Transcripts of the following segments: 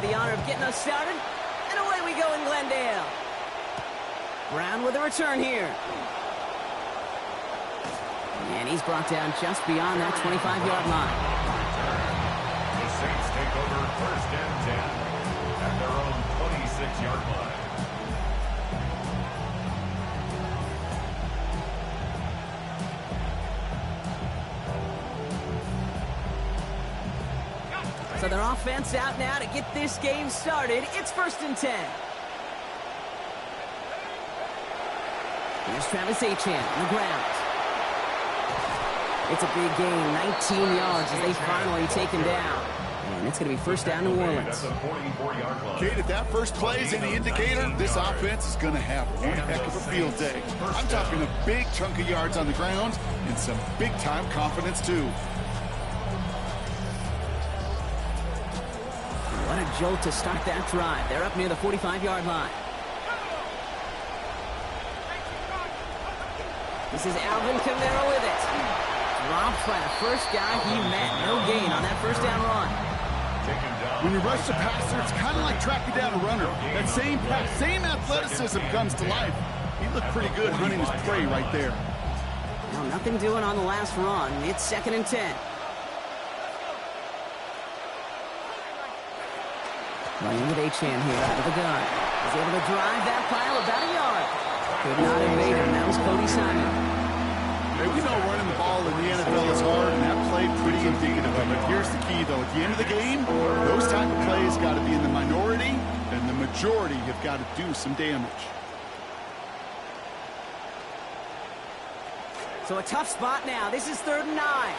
the honor of getting us started. And away we go in Glendale. Brown with a return here. And he's brought down just beyond that 25-yard line. The Saints take over first and 10 at their own 26-yard line. So their offense out now to get this game started. It's first and 10. Here's Travis Achan on the ground. It's a big gain, 19 yards as they finally take him down. And it's going to be first down New Orleans. Kate, if that first play is any indicator, this offense is going to have one heck of a field day. I'm talking a big chunk of yards on the ground and some big-time confidence, too. What a jolt to start that drive. They're up near the 45-yard line. This is Alvin Kamara with it. Dropped by the first guy he met. No gain on that first down run. When you rush the passer, it's kind of like tracking down a runner. That same athleticism comes to life. He looked pretty good hunting his prey right there. Well, nothing doing on the last run. It's second and 10. Running with Achan here out of the gun. He's able to drive that pile about a yard. Could not evade him. That was Cody Simon. Hey, we know running the ball in the NFL is hard, and that play pretty indicative of it. Here's the key, though. At the end of the game, those type of plays got to be in the minority, and the majority have got to do some damage. So a tough spot now. This is 3rd and 9.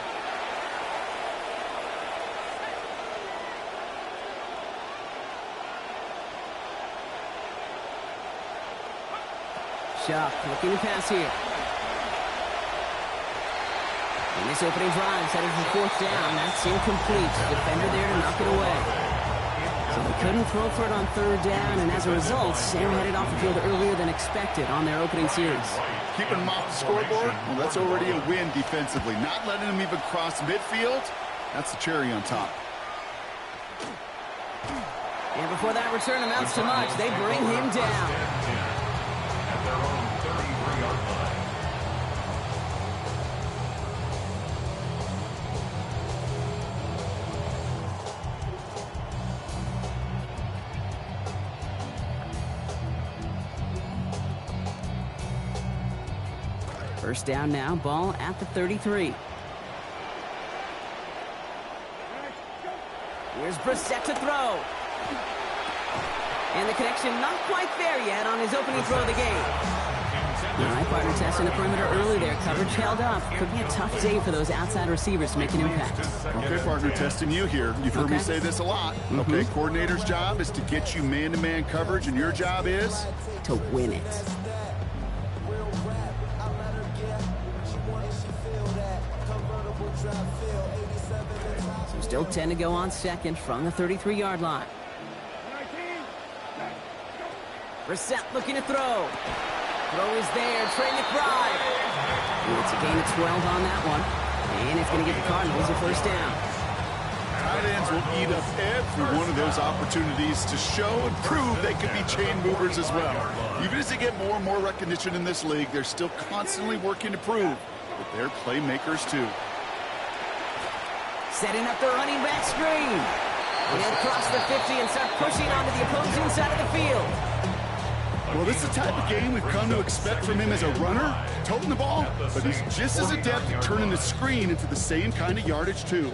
Shuck looking to pass here. And this opening drive headed for 4th down. That's incomplete. Defender there to knock it away. So they couldn't throw for it on 3rd down, and as a result, Sam headed off the field earlier than expected on their opening series. Keeping them off the scoreboard, well, that's already a win defensively. Not letting them even cross midfield, that's the cherry on top. And before that return amounts to much, they bring him down. At their own 33-yard line. First down now, ball at the 33. Here's Brissett to throw. And the connection not quite there yet on his opening throw of the game. All right, partner testing the perimeter early there. Coverage held up. Could be a tough day for those outside receivers to make an impact. Okay, partner, testing you here. You've heard me say this a lot. Okay, coordinator's job is to get you man-to-man coverage, and your job is? To win it. So still 10 to go on second from the 33-yard line. Brissett looking to throw. Throw is there. Trey McBride. It's a gain of 12 on that one. And it's going to get the Cardinals a first down. Tight ends will eat up every one of those opportunities to show and prove they could be chain movers as well. Even as they get more and more recognition in this league, they're still constantly working to prove that they're playmakers too. Setting up the running back screen. He'll cross the 50 and start pushing onto the opposing side of the field. Well, this is the type of game we've come to expect from him as a runner, toting the ball, but he's just as adept at turning the screen into the same kind of yardage too.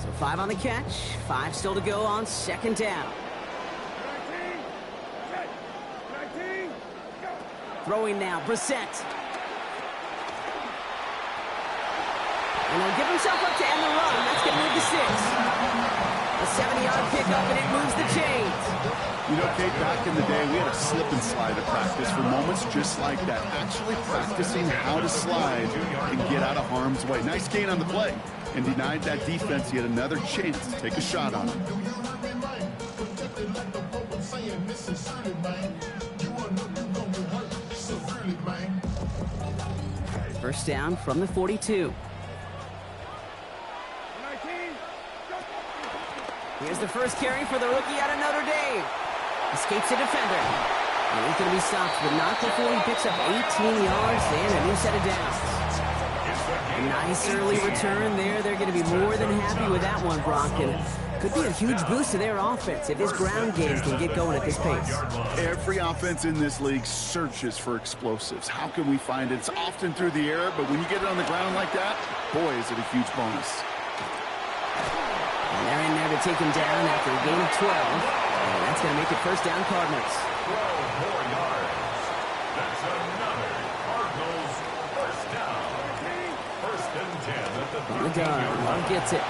So 5 on the catch, 5 still to go on second down. Throwing now, Brissett. And he'll give himself up to end the run. That's going to move to 6. A 70-yard pickup, and it moves the chains. You know, Kate, back in the day, we had a slip and slide at practice for moments just like that. Actually practicing how to slide and get out of harm's way. Nice gain on the play. and denied that defense yet another chance to take a shot on him. First down from the 42. Here's the first carry for the rookie out of Notre Dame. Escapes a defender. And he's going to be stopped, but not before he picks up 18 yards and a new set of downs. A nice early return there. They're going to be more than happy with that one, Brock. And could be a huge boost to their offense if this ground game can get going at this pace. Every offense in this league searches for explosives. How can we find it? It's often through the air, but when you get it on the ground like that, boy, is it a huge bonus. And they're in there to take him down after a gain of 12. And that's going to make it first down Cardinals. 12 more yards. That's another Cardinals first down. First and 10 at the 13 yard line. Love gets it.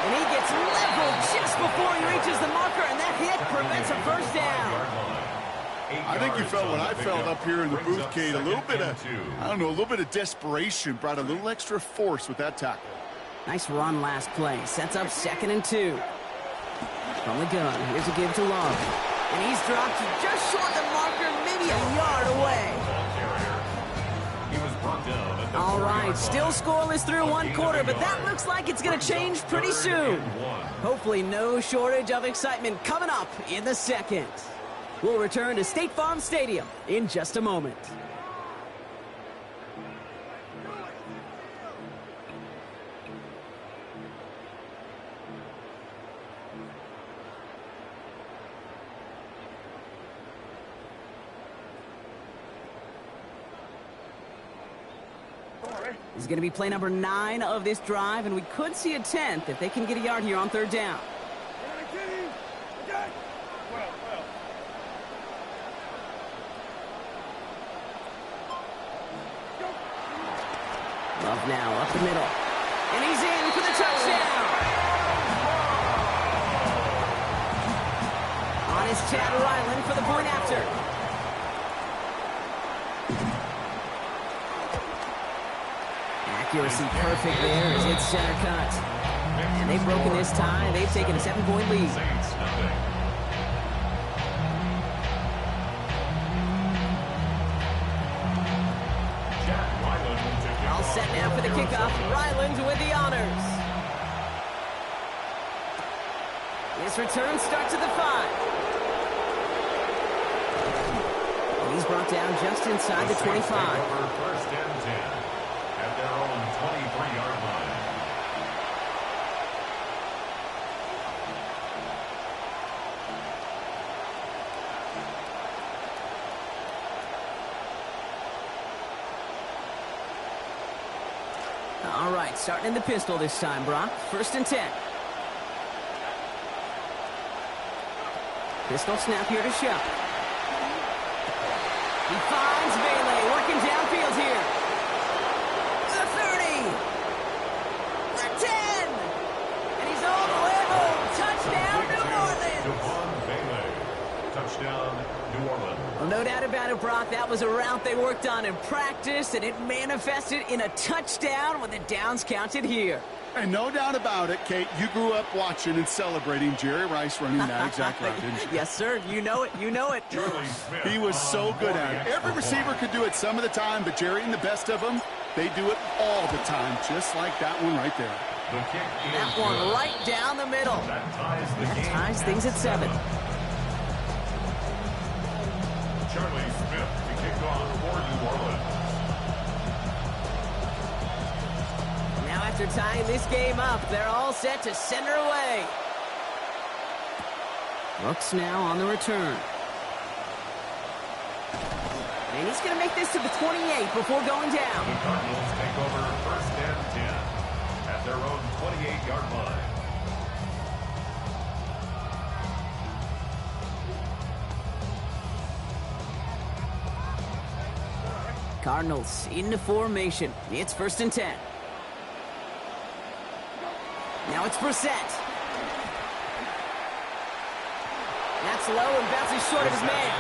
And he gets leveled just before he reaches the marker, and that hit prevents a first down. I think you felt what I felt up here in the booth, Kate. A little bit of, I don't know, a little bit of desperation brought a little extra force with that tackle. Nice run last play. Sets up 2nd and 2. From the gun, here's a give to Love. And he's dropped just short of the marker, maybe a yard away. All right, still scoreless through one quarter, but that looks like it's going to change pretty soon. Hopefully no shortage of excitement coming up in the second. We'll return to State Farm Stadium in just a moment. This is going to be play number 9 of this drive, and we could see a 10th if they can get a yard here on 3rd down. Love now up the middle. And he's in for the touchdown. On his Chad Ryland for the point after. Accuracy perfect there as it's center cut. And they've broken this tie. They've taken a 7-point lead. All set now for the kickoff. Ryland with the honors. This return starts at the 5. And he's brought down just inside the 25. First and 10 at their own 23-yard line. All right, starting in the pistol this time, Brock. 1st and 10. Pistol snap here to Shep. He finds Bailey working downfield here. The 30. The 10. And he's all the way home. Touchdown, New Orleans. Touchdown, New Orleans. Well, no doubt about it, Brock. That was a route they worked on in practice, and it manifested in a touchdown when the downs counted here. And no doubt about it, Kate, you grew up watching and celebrating Jerry Rice running that exact route, didn't you? Yes, sir. You know it. You know it. He was so good at it. Every receiver could do it some of the time, but Jerry and the best of them, they do it all the time, just like that one right there. That one right down the middle. That ties things at 7. Charlie Smith to kick off for New Orleans. Now after tying this game up, they're all set to send her away. Brooks now on the return. And he's going to make this to the 28 before going down. The Cardinals take over 1st and 10 at their own 28-yard line. Cardinals into formation. It's 1st and 10. Now it's Brissett. That's low and bounces short of his man.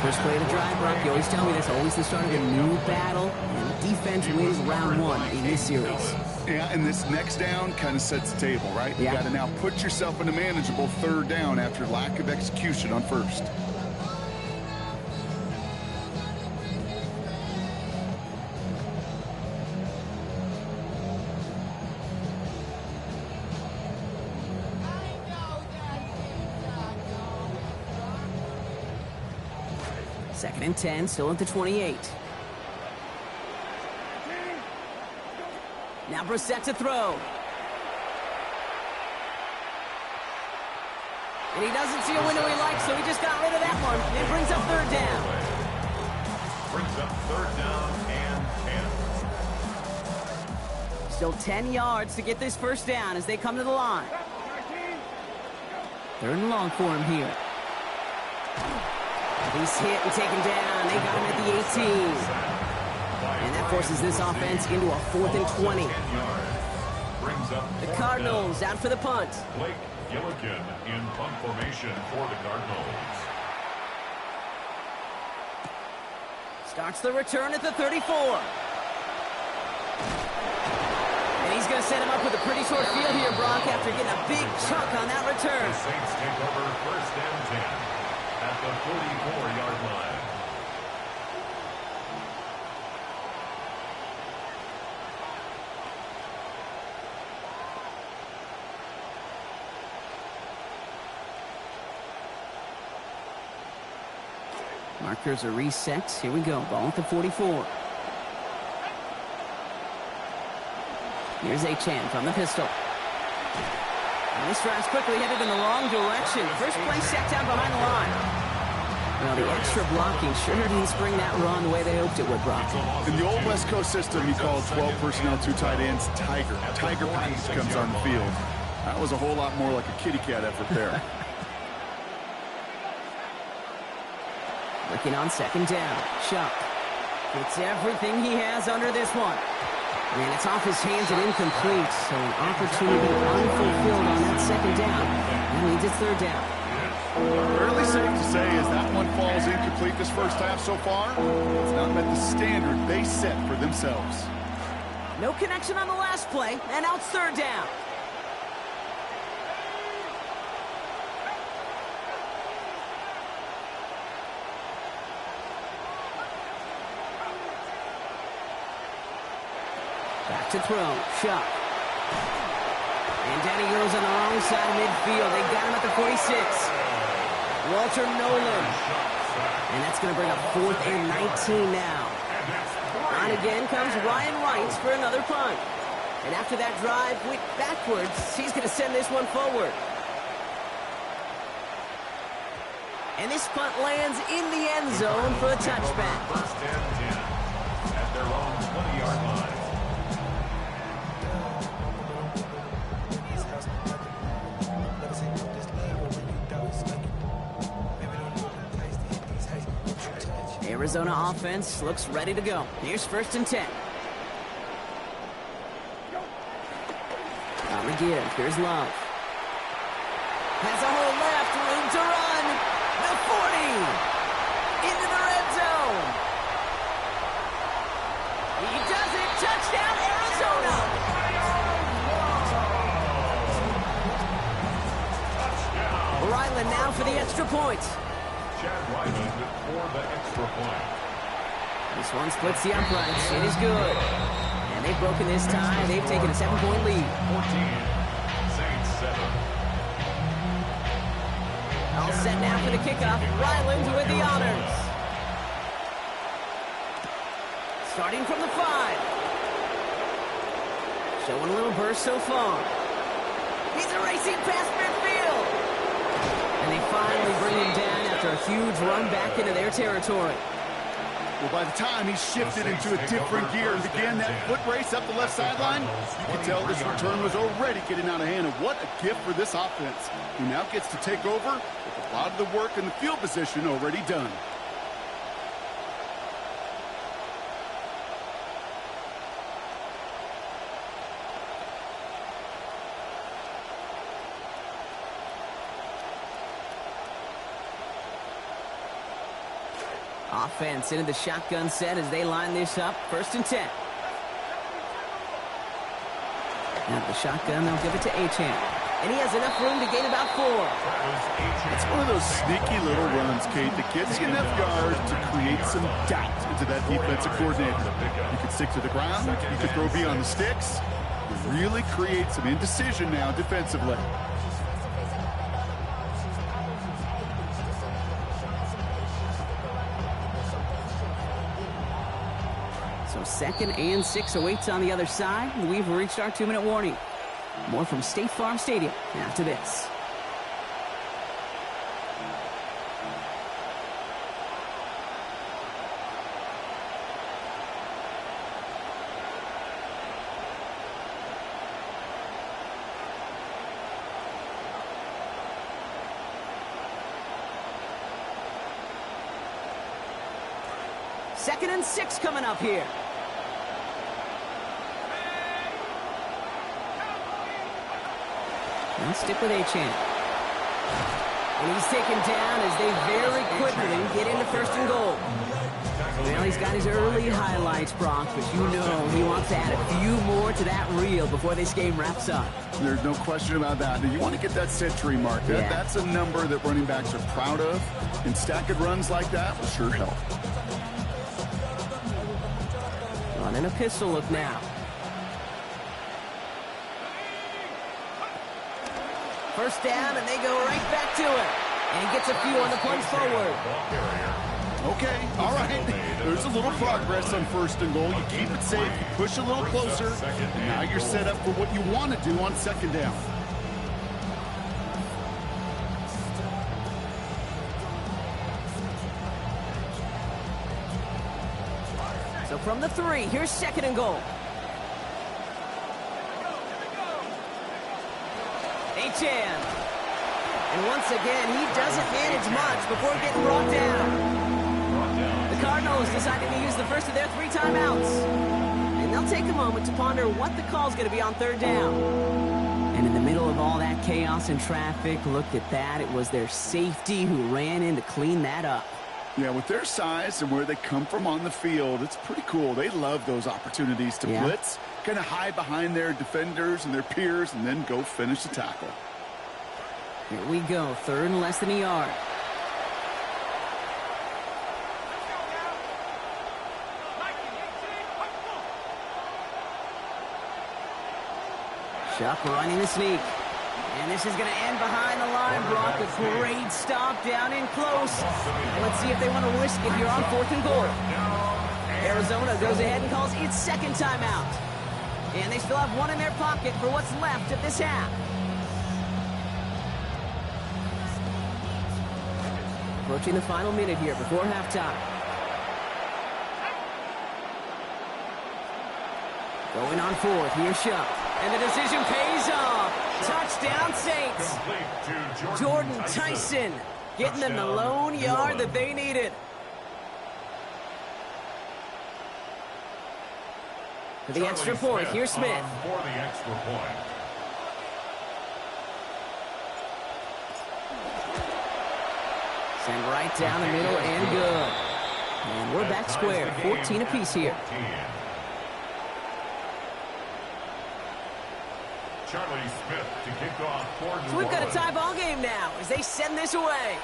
First play of the drive, Brock, you always tell me that's always the start of a new battle, and defense wins round one in this series. Yeah, and this next down kind of sets the table, right? Yeah. You got to now put yourself in a manageable third down after lack of execution on first. Second and 10, still at the 28. Now Brissett to throw. And he doesn't see a window he likes, so he just got rid of that one. It brings up third down. Brings up third down and 10. Still 10 yards to get this first down as they come to the line. Third and long for him here. He's hit and taken down. They got him at the 18. And that forces this offense into a 4th and 20. The Cardinals out for the punt. Blake Gillikin in punt formation for the Cardinals. Starts the return at the 34. And he's going to set him up with a pretty short field here, Brock, after getting a big chunk on that return. The Saints take over first and 10 at the 44-yard line. Markers are reset. Here we go. Ball at the 44. Here's Achan from the pistol. And this drive's quickly headed in the wrong direction. First play set down behind the line. Well, the extra blocking sure didn't spring that run the way they hoped it would, Brock. In the old West Coast system, you called 12 personnel, 2 tight ends, Tiger. Tiger package comes on the field. That was a whole lot more like a kitty cat effort there. Looking on second down. Shuck gets everything he has under this one. And it's off his hands and incomplete. So an opportunity unfulfilled on that second down. That means it's third down. Fairly safe to say as that one falls incomplete this first half so far, it's not met the standard they set for themselves. No connection on the last play, and now it's third down. Back to throw. Shuck. And down he goes on the wrong side of midfield. They got him at the 46. Walter Nolan. And that's going to bring up 4th and 19 now. On again comes Ryan Wright for another punt. And after that drive went backwards, he's going to send this one forward. And this punt lands in the end zone for a touchback. First and 10 at their own 20-yard line. Arizona offense looks ready to go. Here's first and 10. On the give. Here's Love. Has a hole left. Room to run. The 40. Into the red zone. He does it. Touchdown, Arizona. Ryland now for the extra point. Chad Ryland for the extra point. This one splits the uprights. It is good. And they've broken this tie. They've taken a 7-point lead. 14, Saints 7. All set now for the kickoff. Ryland with the honors. Starting from the 5. Showing a little burst so far. He's racing past midfield. And they finally bring him down after a huge run back into their territory. Well, by the time he shifted into a different gear and began that foot race up the left sideline, you could tell this return was already getting out of hand. And what a gift for this offense, who now gets to take over with a lot of the work in the field position already done. Offense into the shotgun set as they line this up. 1st and 10. Now the shotgun, they'll give it to Achane. And he has enough room to gain about 4. It's one of those sneaky little runs, Kate, that gets you enough yards to create some doubt into that defensive coordinator. You can stick to the ground. You can throw beyond the sticks. You really create some indecision now defensively. So 2nd and 6 awaits on the other side. We've reached our 2-minute warning. More from State Farm Stadium after this. Second and 6 coming up here. Let's stick with Achane. And he's taken down as they very quickly get into 1st and goal. Well, he's got his early highlights, Brock, but you know he wants to add a few more to that reel before this game wraps up. There's no question about that. You want to get that century mark. That's a number that running backs are proud of, and stacking runs like that will sure help. On a pistol look now. First down, and they go right back to it. And he gets a few on the punch forward. Okay, all right. There's a little progress on 1st and goal. You keep it safe, you push a little closer, and now you're set up for what you want to do on 2nd down. So from the 3, here's 2nd and goal. Achane. And once again, he doesn't manage much before getting brought down. The Cardinals deciding to use the first of their 3 timeouts. And they'll take a moment to ponder what the call's going to be on 3rd down. And in the middle of all that chaos and traffic, look at that. It was their safety who ran in to clean that up. Yeah, with their size and where they come from on the field, it's pretty cool. They love those opportunities to blitz, kind of hide behind their defenders and their peers, and then go finish the tackle. Here we go, 3rd and less than a yard. Chuck running the sneak. And this is going to end behind the line, Brock. A great stop down in close. And let's see if they want to risk it here on 4th and goal. Arizona goes ahead and calls its 2nd timeout. And they still have 1 in their pocket for what's left of this half. Approaching the final minute here before halftime. Going on 4th, here's Shuck. And the decision pays off. Touchdown, Saints. Jordan Tyson getting them the lone yard that they needed. For the extra point, here's Smith. For the extra point. Send right down the middle and good. And we're back square, 14 apiece here. Charlie Smith to kick off for So we've got a tie ball game now as they send this away.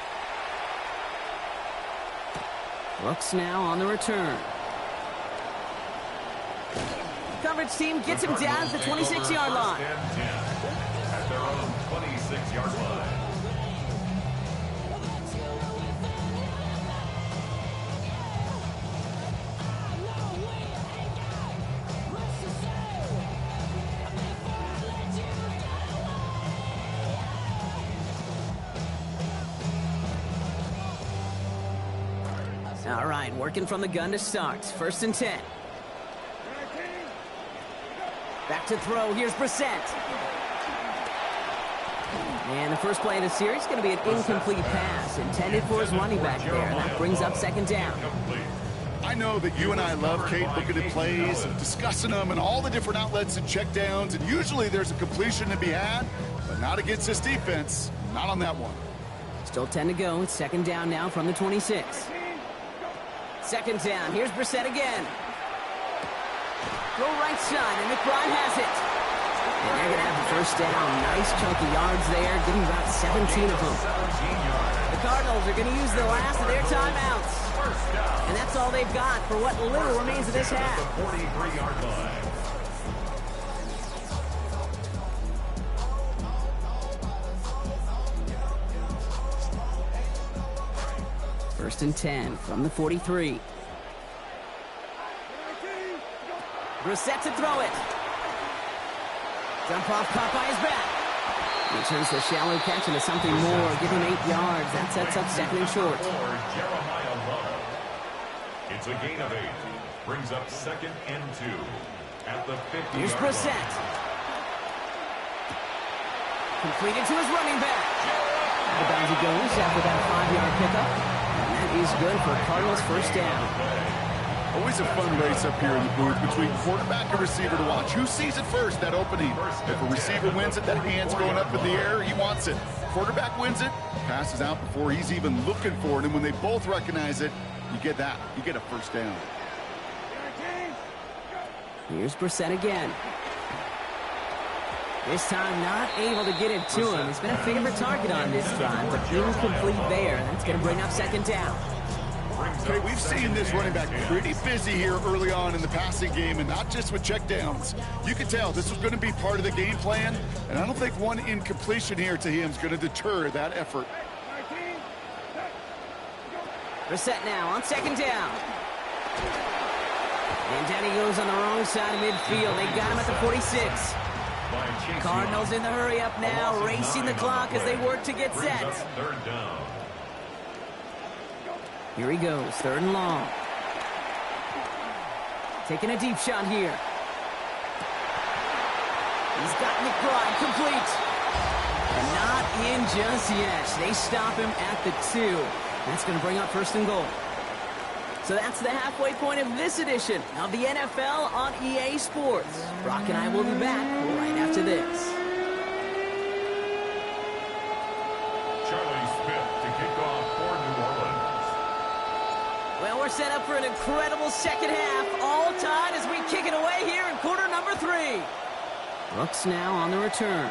Brooks now on the return. Coverage team gets him down at the 26-yard line. At their own 26-yard line. All right, working from the gun to start. 1st and 10. Back to throw. Here's Brissett. And the first play of the series is going to be an incomplete pass intended for his running back there. That brings up 2nd down. I know that you and I love, Kate, looking at plays and discussing them and all the different outlets and checkdowns, and usually there's a completion to be had, but not against this defense. Not on that one. Still 10 to go. It's 2nd down now from the 26. Second down. Here's Brissett again. Throw right side, and McBride has it. And they're going to have the first down. Nice chunky yards there, getting about 17 of them. The Cardinals are going to use the last of their timeouts. And that's all they've got for what little remains of this half. 43-yard line. First and 10 from the 43. Brissett to throw it. Dump off caught by his back. He turns the shallow catch into something more. Give him 8 yards. That sets up second and short. It's a gain of 8. Brings up second and 2 at the 50. Here's Brissett. Completed to his running back. Out of bounds he goes after that 5-yard pickup. And that is good for Cardinals' first down. Always a fun race up here in the booth between quarterback and receiver to watch. Who sees it first, that opening? If a receiver wins it, that hand's going up in the air, he wants it. Quarterback wins it, passes out before he's even looking for it, and when they both recognize it, you get that. You get a first down. Here's Brissett again. This time not able to get it to him. He's been a favorite target on this drive, but incomplete there. That's going to bring up second down. Okay, we've seen this running back pretty busy here early on in the passing game, and not just with checkdowns. You can tell this was going to be part of the game plan, and I don't think one incompletion here to him is going to deter that effort. Brissett now on second down. And down he goes on the wrong side of midfield. They got him at the 46. Cardinals in the hurry up now, racing the clock as they work to get set. Third down. Here he goes, third and long. Taking a deep shot here. He's got McBride complete. And not in just yet. They stop him at the 2. That's going to bring up first and goal. So that's the halfway point of this edition of the NFL on EA Sports. Brock and I will be back right after this. Charlie Smith to kick off for New Orleans. Well, we're set up for an incredible second half. All tied as we kick it away here in quarter number 3. Brooks now on the return.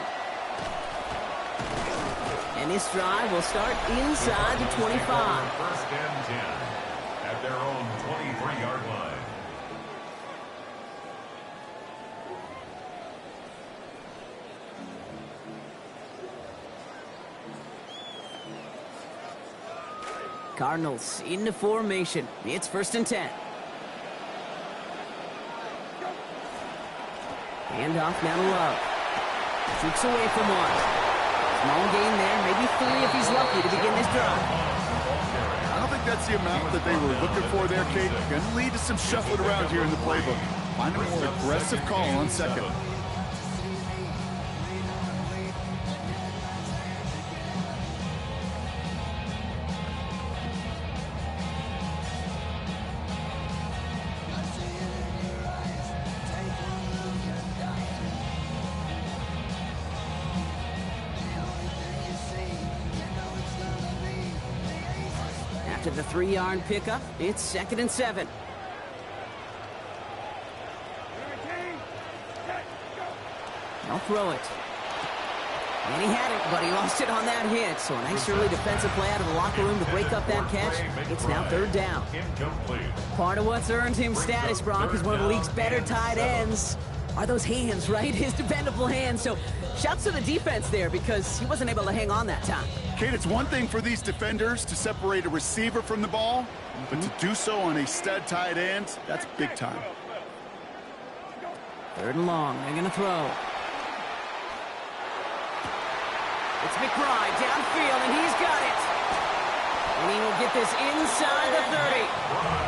And this drive will start inside the 25. First and 10 at their own 23-yard line. Cardinals into formation. It's first and 10. Handoff now to Love. Shoots away from one. Small gain there, maybe 3 if he's lucky to begin this drive. I don't think that's the amount that they were looking for there, Kate. Going to lead to some shuffling around here in the playbook. Find a more aggressive call on second. After the 3-yard pickup, it's second and 7. I'll throw it. And he had it, but he lost it on that hit. So a nice early defensive play out of the locker room to break up that catch. It's now third down. Incomplete. Part of what's earned him status, Brock, is one of the league's better tight ends. Are those hands, right? His dependable hands. So shouts to the defense there because he wasn't able to hang on that time. Kate, it's one thing for these defenders to separate a receiver from the ball, but to do so on a stud tight end, that's big time. Third and long. They're going to throw. It's McBride downfield, and he's got it. And he will get this inside the 30.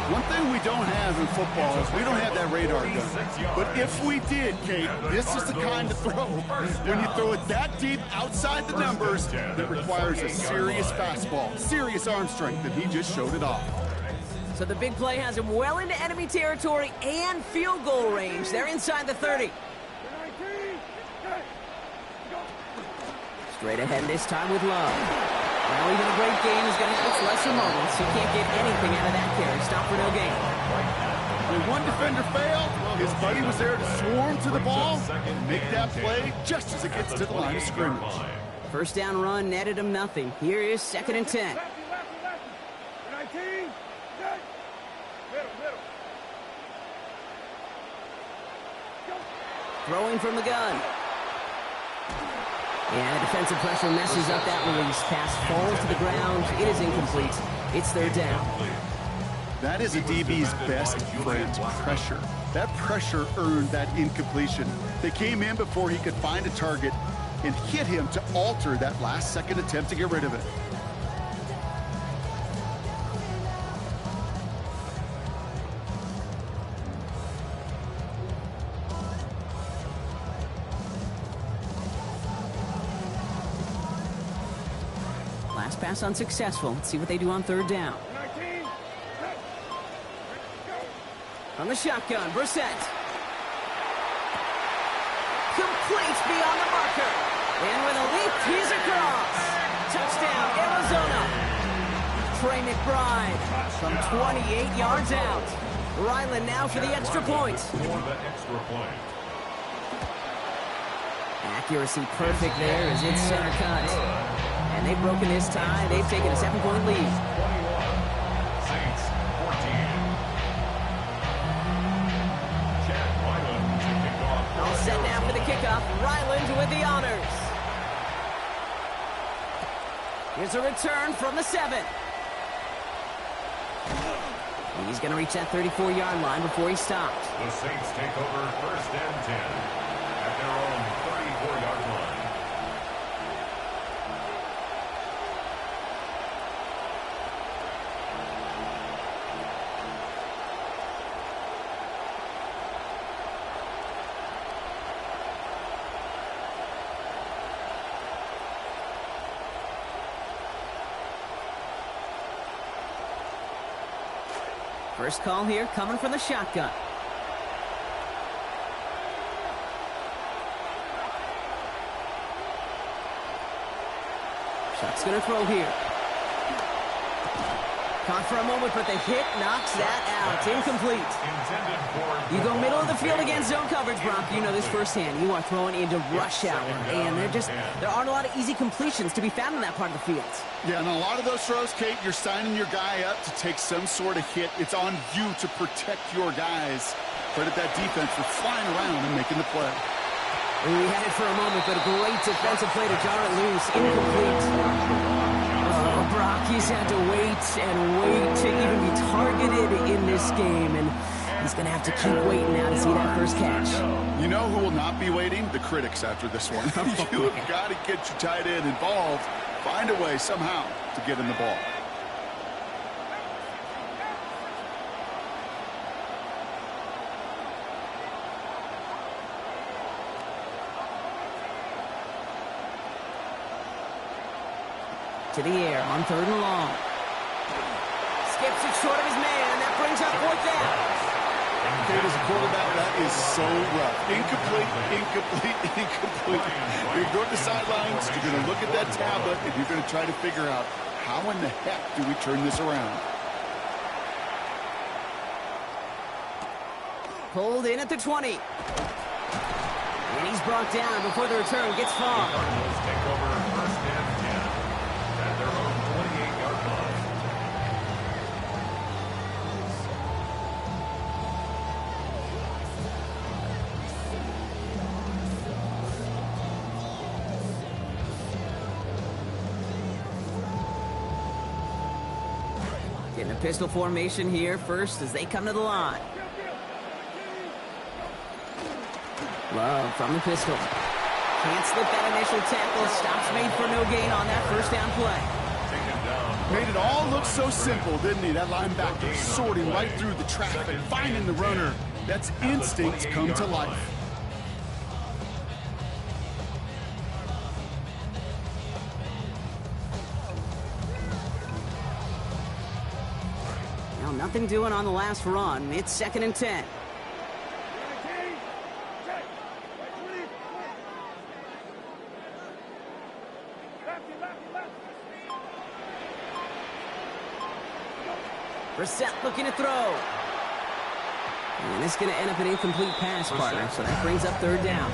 One thing we don't have in football is we don't have that radar gun. But if we did, Kate, this is the kind of throw. When you throw it that deep outside the numbers, that requires a serious fastball, serious arm strength, and he just showed it off. So the big play has him well into enemy territory and field goal range. They're inside the 30. Straight ahead this time with Love. Well, even a great game is going to have its lesser moments. He can't get anything out of that carry. Stop for no gain. When one defender failed, his buddy was there to swarm to the ball and make that play just as it gets to the line of scrimmage. First down run netted him nothing. Here is 2nd and 10. Throwing from the gun. Yeah, defensive pressure messes up that release. Pass falls to the ground. It is incomplete. It's 3rd down. That is a DB's best friend, pressure. That pressure earned that incompletion. They came in before he could find a target and hit him to alter that last-second attempt to get rid of it. Last pass unsuccessful. Let's see what they do on 3rd down. From the shotgun, Brissett. Complete beyond the marker. And with a leap, he's across. Touchdown, Arizona. Trey McBride from 28 yards out. Ryland now for the extra point. Accuracy perfect there as it's center cut. And they've broken this tie. They've taken a 7-point lead. All set now for the kickoff. Ryland with the honors. Here's a return from the 7. He's going to reach that 34-yard line before he stops. The Saints take over 1st and 10 at their own 34-yard line. First call here coming from the shotgun. Shuck's going to throw here. Caught for a moment, but the hit knocks that out. Incomplete. You go middle of the field against zone coverage, Brock. You know this firsthand. You are throwing into rush hour, and there aren't a lot of easy completions to be found in that part of the field. Yeah, and a lot of those throws, Kate, you're signing your guy up to take some sort of hit. It's on you to protect your guys. Credit that defense for flying around and making the play. We had it for a moment, but a great defensive play to jar it loose. Incomplete. Oh, Brock, he's had to wait and wait to even be targeted in this game, and he's going to have to keep waiting now to see that first catch. You know who will not be waiting? The critics after this one. You have got to get your tight end involved. Find a way somehow to get him the ball. To the air on 3rd and long. Skips it short of his man, and that brings up 4th down. Kate, as a quarterback, that is so rough. Incomplete, incomplete, incomplete. You're going to the sidelines, you're going to look at that tablet, and you're going to try to figure out how in the heck do we turn this around. Pulled in at the 20. And he's brought down before the return gets far. Cardinals take over 1st and 10 at their own 28-yard line. Getting a pistol formation here first as they come to the line. Love from the pistol. Can't slip that initial tackle. Stops made for no gain on that first down play. Made it all look so simple, didn't he? That linebacker sorting right through the traffic, finding the runner. That's instincts come to life. Now nothing doing on the last run. It's 2nd and 10. Brissett looking to throw. And it's going to end up an incomplete pass, partner, so that brings up third down.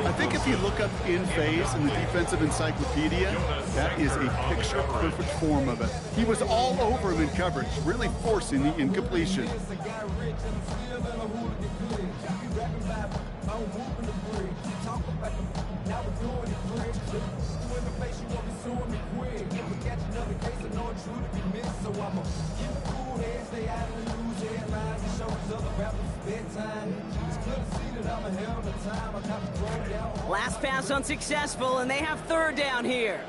I think if you look up in phase in the defensive encyclopedia, that is a picture-perfect form of it. He was all over him in coverage, really forcing the incompletion. Last pass unsuccessful, and they have third down here.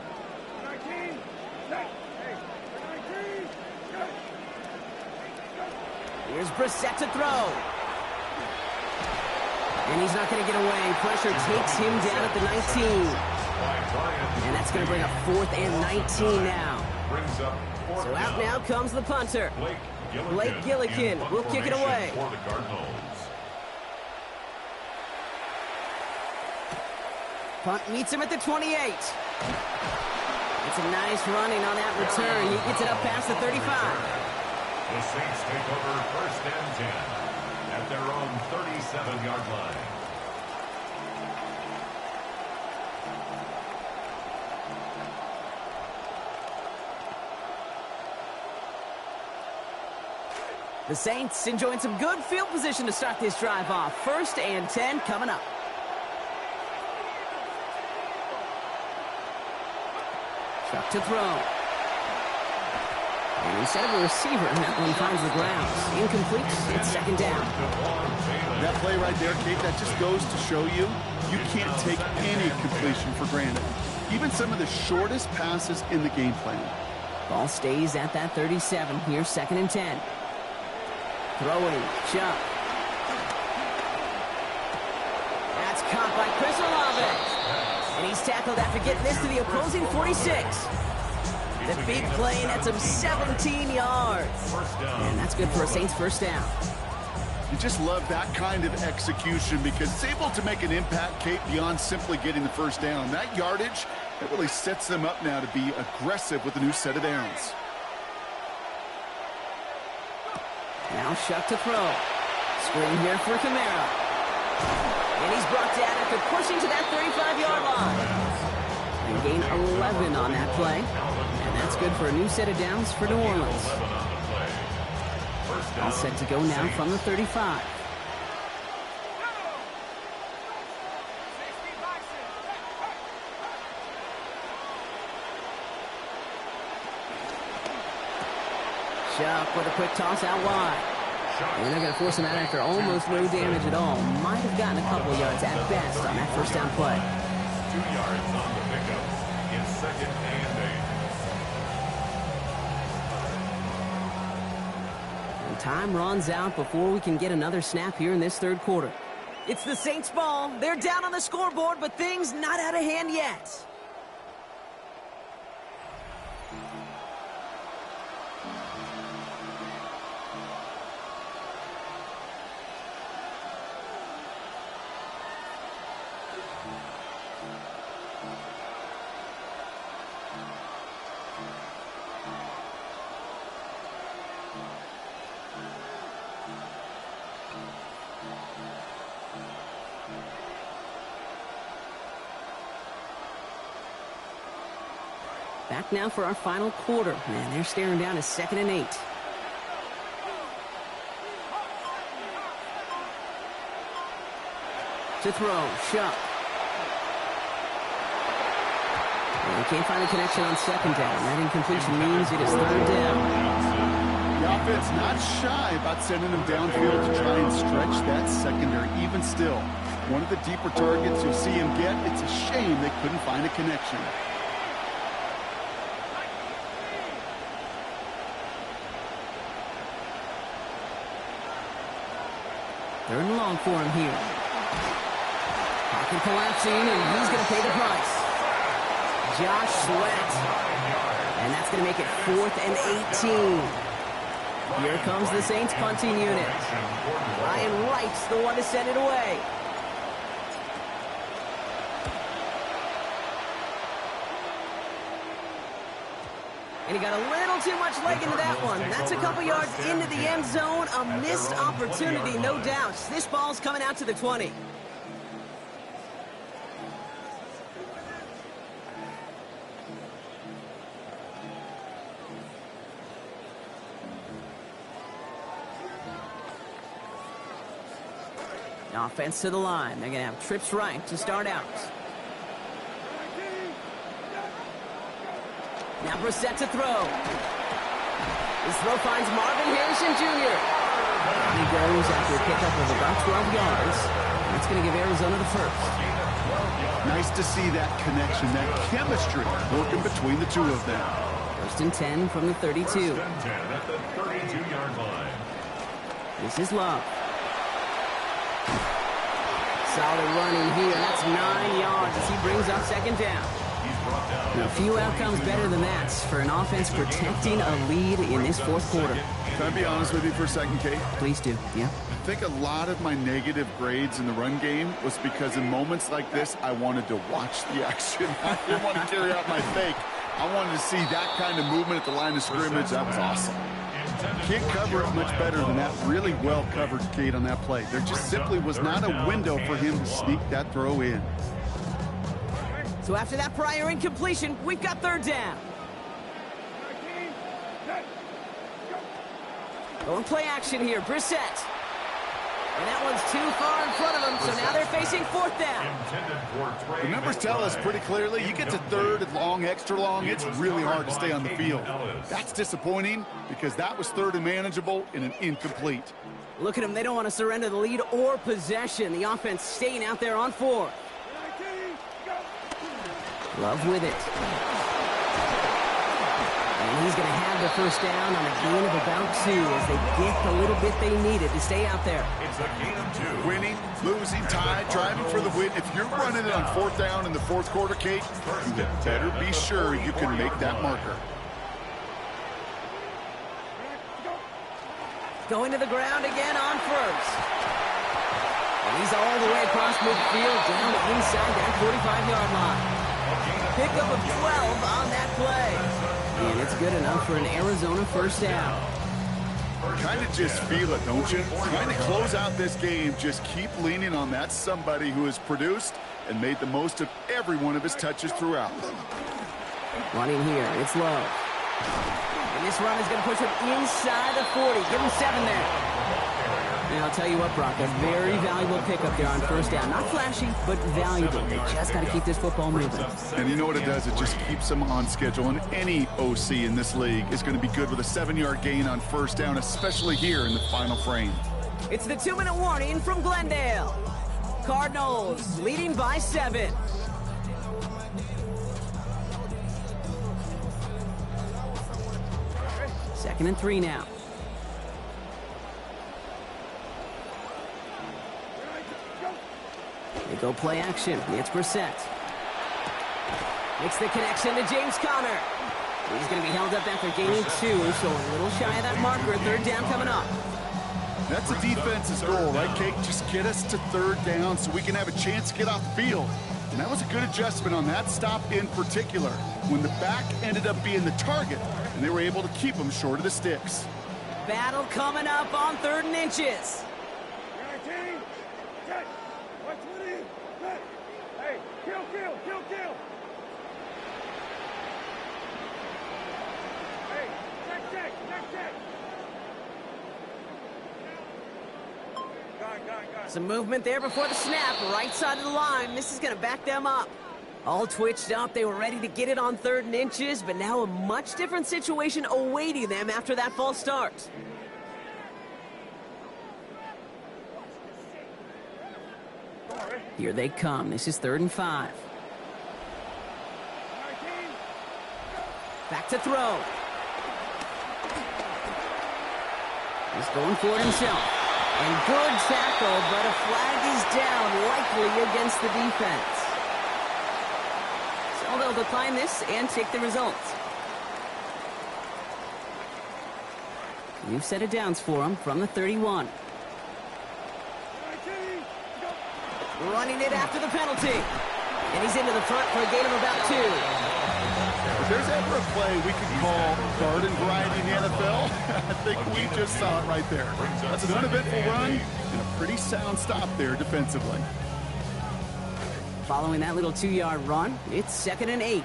Here's Brissett to throw. And he's not going to get away. Pressure takes him down at the 19. And that's going to bring up 4th and 19 now. So out now comes the punter. Blake Gillikin will kick it away. Punt meets him at the 28. It's a nice running on that return. He gets it up past the 35. The Saints take over 1st and 10 at their own 37-yard line. The Saints enjoying some good field position to start this drive off. 1st and 10 coming up. Chuck to throw. And instead of a receiver, that one finds the ground. Incomplete. It's 2nd down. That play right there, Kate, that just goes to show you, you can't take any completion for granted. Even some of the shortest passes in the game plan. Ball stays at that 37. Here's 2nd and 10. Throwing. Chuck. That's caught by Chris Olave. And he's tackled after getting this to the opposing 46. The big play nets him 17 yards. And that's good for a Saints 1st down. You just love that kind of execution because it's able to make an impact, Kate, beyond simply getting the 1st down. That yardage, that really sets them up now to be aggressive with a new set of downs. Now Shuck to throw. Screen here for Kamara. And he's brought down after pushing to that 35-yard line. And gain 11 on that play. And that's good for a new set of downs for New Orleans. All set to go now from the 35. Shuck with a quick toss out wide. And they're going to force him out after almost no damage at all. Might have gotten a couple yards at best on that 1st down play. 2 yards on the pickup in 2nd and 8. And time runs out before we can get another snap here in this 3rd quarter. It's the Saints ball. They're down on the scoreboard, but things not out of hand yet. Back now for our final quarter. Man, they're staring down at 2nd and 8. To throw, Shuck. And can't find a connection on 2nd down. That incompletion means it is 3rd down. The offense not shy about sending them downfield to try and stretch that secondary. Even still, one of the deeper targets you'll see him get, it's a shame they couldn't find a connection. Third and long for him here. Pocket collapsing, and he's going to pay the price. Josh Sweat. And that's going to make it 4th and 18. Here comes the Saints punting unit. Ryan Wright's the one to send it away. And he got a little too much leg into that one. That's a couple yards into the end zone. A missed opportunity, no doubt. This ball's coming out to the 20. Offense to the line. They're going to have trips right to start out. Now Brissett to throw. His throw finds Marvin Harrison Jr. He goes after a pickup of about 12 yards. That's going to give Arizona the first. Nice to see that connection, that chemistry working between the two of them. First and 10 from the 32. First and 10 at the 32-yard line. This is Love. Solid running here. That's 9 yards as he brings up second down. Now, a few outcomes better than that for an offense protecting a lead in this fourth quarter. Can I be honest with you for a second, Kate? Please do, yeah. I think a lot of my negative grades in the run game was because in moments like this, I wanted to watch the action. I didn't want to carry out my fake. I wanted to see that kind of movement at the line of scrimmage. That was awesome. Can't cover it much better than that. Really well covered, Kate, on that play. There just simply was not a window for him to sneak that throw in. So after that prior incompletion, we've got third down. Going play action here, Brissett. And that one's too far in front of him, so now they're facing fourth down. The numbers tell us pretty clearly, you get to third and long, extra long, it's really hard to stay on the field. That's disappointing because that was third and manageable in an incomplete. Look at them, they don't want to surrender the lead or possession. The offense staying out there on fourth. Love with it. And he's going to have the first down on a gain of about 2 as they get the little bit they needed to stay out there. It's a gain of 2. Winning, losing, tied, driving for the win. If you're running it on fourth down in the fourth quarter, Kate, you better be sure you can make that marker. Going to the ground again on first. And he's all the way across midfield down inside that 45-yard line. Pickup of 12 on that play. And it's good enough for an Arizona first down. Kind of just feel it, don't you? Trying to close out this game, just keep leaning on that somebody who has produced and made the most of every one of his touches throughout. Running here, it's Love. And this run is going to push him inside the 40. Give him 7 there. And I'll tell you what, Brock, a very valuable pickup there on first down. Not flashy, but valuable. They just got to keep this football moving. And you know what it does? It just keeps them on schedule. And any OC in this league is going to be good with a 7-yard gain on first down, especially here in the final frame. It's the 2-minute warning from Glendale. Cardinals leading by 7. Second and 3 now. They go play action. It's Brissett. Makes the connection to James Conner. He's going to be held up after gaining 2, so a little shy of that marker. Third down coming up. That's the defense's goal, right, Kate? Just get us to third down so we can have a chance to get off the field. And that was a good adjustment on that stop in particular, when the back ended up being the target, and they were able to keep him short of the sticks. Battle coming up on 3rd and inches. Some movement there before the snap, right side of the line. This is going to back them up. All twitched up. They were ready to get it on 3rd and inches, but now a much different situation awaiting them after that false start. Here they come. This is 3rd and 5. Back to throw. He's going for it himself. And good tackle, but a flag is down, likely against the defense. So they'll decline this and take the results. New set of downs for him from the 31. Running it after the penalty. And he's into the front for a gain of about 2. There's ever a play we could call garden variety in the NFL, I think we just saw it right there. That's an uneventful run and a pretty sound stop there defensively. Following that little 2-yard run, it's 2nd and 8.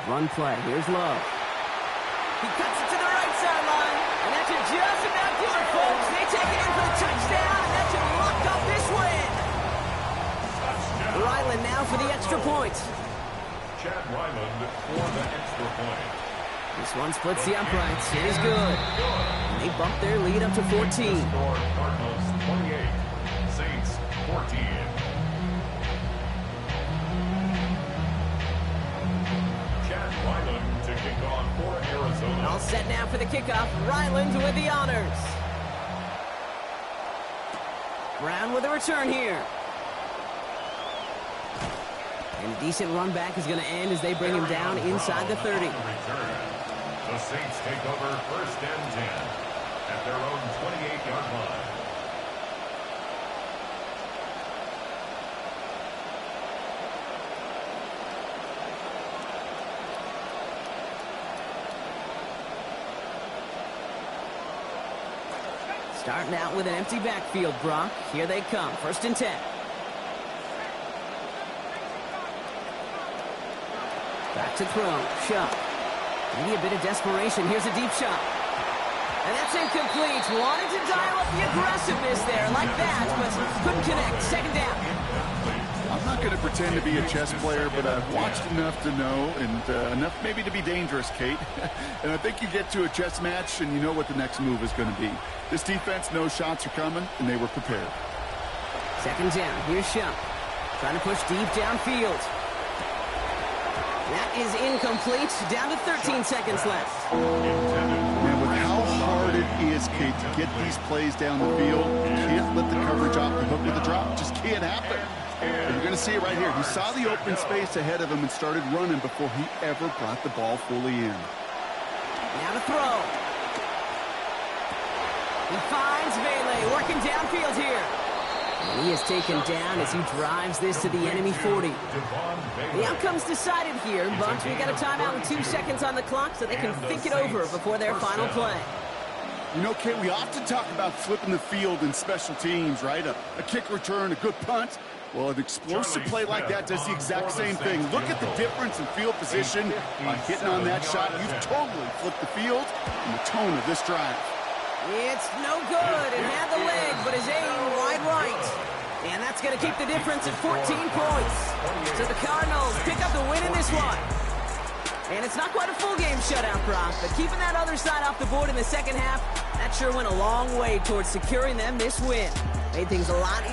Run play. Here's Love. He cuts it to the right sideline. And that should just about do it, folks. They take it in for the touchdown, and that should lock up this win. Ryland now for the extra point. Chad Ryland for the extra point. This one splits the uprights. It is good. And they bump their lead up to 14. Score Cardinals 28, Saints 14. Ryland to kick off for Arizona. All set now for the kickoff. Ryland with the honors. Brown with a return here. And a decent run back is going to end as they bring him down inside the 30. The Saints take over 1st and 10 at their own 28-yard line. Starting out with an empty backfield, Brock. Here they come. 1st and 10. Back to throw. Shot. Maybe a bit of desperation. Here's a deep shot. And that's incomplete. Wanted to dial up the aggressiveness there like that, but couldn't connect. 2nd down. I'm not going to pretend to be a chess player, but I've watched enough to know, and enough maybe to be dangerous, Kate. And I think you get to a chess match, and you know what the next move is going to be. This defense knows shots are coming, and they were prepared. 2nd down. Here's Shump. Trying to push deep downfield. That is incomplete. Down to 13 seconds left. And with how hard it is, Kate, to get these plays down the field, you can't let the coverage off the hook with a drop. Just can't happen. And you're going to see it right here. He saw the open space ahead of him and started running before he ever brought the ball fully in. Now to throw. He finds Vele working downfield here. And he is taken down as he drives this to the enemy 40. The outcome's decided here, but we got a timeout with 2 seconds on the clock so they can think it over before their final play. You know, Kate, we often talk about flipping the field in special teams, right? A kick return, a good punt. Well, an explosive play like that does the exact same thing. Look at the difference in field position. By hitting on that shot, you've totally flipped the field and the tone of this drive. It's no good. It had the leg, but his aim wide right. And that's going to keep the difference at 14 points. So the Cardinals pick up the win in this one. And it's not quite a full game shutout, Brock, but keeping that other side off the board in the 2nd half, that sure went a long way towards securing them this win. Made things a lot easier.